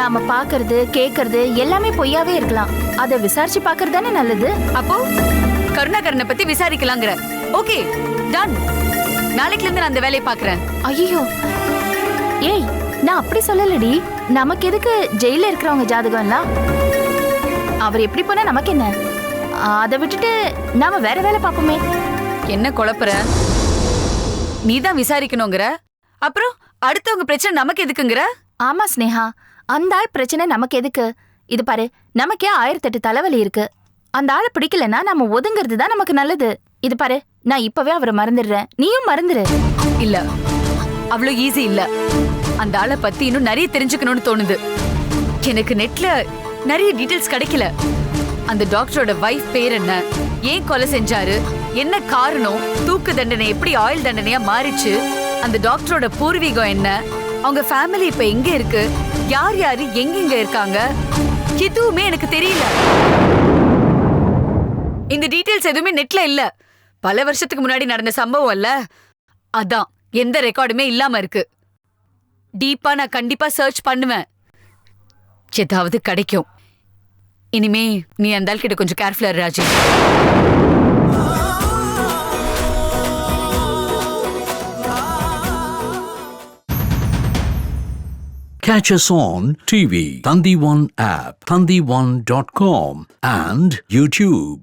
நாம பாக்குறது கேக்குறது எல்லாமே பொய்யாவே இருக்கலாம். அத விசாரிச்சு பாக்குறது தானே நல்லது. அப்போ கருணாகரனை பத்தி விசாரிக்கலாங்கிற? Okay, ton. நாளைக்குல இருந்து நான் அந்த வேலையை பாக்குறேன். ஐயோ, ஏய், நான் அப்படி சொல்லலடி. நமக்கு எதுக்கு ஜெயில இருக்கிறவங்க ஜாதகம்லாம்? அவர் எப்படி போனா நமக்கு என்ன? அதை விட்டுட்டு நாம வேற வேலை பார்ப்போமே. என்ன குழப்பற? நீதான் விசாரிக்கணுங்கிற, அப்புறம் அடுத்தவங்க பிரச்சனை நமக்கு எதுக்குங்கிற? ஆமா ஸ்னேகா, அந்த ஆள் பிரச்சனை நமக்கு எதுக்கு? இது பாரு, நமக்கே 1008 தலைவலி இருக்கு. அந்த ஆளை பிடிக்கலன்னா நம்ம ஒதுங்கிறது தான் நமக்கு நல்லது. இது பாரு, நான் இப்பவே அவரை மறந்துடுறேன், நீயும் மறந்துரு. இல்ல, அவ்வளவு ஈஸி இல்ல. அந்த ஆளை பத்தி இன்னும் நிறைய தெரிஞ்சுக்கணும்னு தோணுது. எனக்கு நெட்ல நிறைய டீடைல்ஸ் கிடைக்கல. அந்த டாக்டரோட வைஃப் பேர் என்ன, ஏன் கொலை செஞ்சாரு, என்ன காரணம், தூக்கு தண்டனை எப்படி ஆயுள் தண்டனையா மாறிச்சு, அந்த டாக்டரோட பூர்வீகம் என்ன, அவங்க ஃபேமிலி இப்ப எங்க இருக்கு, யார் யாரு எங்கெங்க இருக்காங்க, எதுவுமே எனக்கு தெரியல. இந்த டீடைல்ஸ் எதுவுமே நெட்ல இல்ல. பல வருஷத்துக்கு முன்னாடி நடந்த சம்பவம் அல்ல, அதான் எந்த ரெக்கார்டுமே இல்லாம இருக்கு. டீப்பா நான் கண்டிப்பா சர்ச் பண்ணுவேன், ஏதாவது கிடைக்கும். இனிமே நீ அந்த ஆள் கிட்ட கொஞ்சம் கேர்ஃபுல்லா இரு Raji. Catch us on TV, Thandivan app, thandivan.com and YouTube.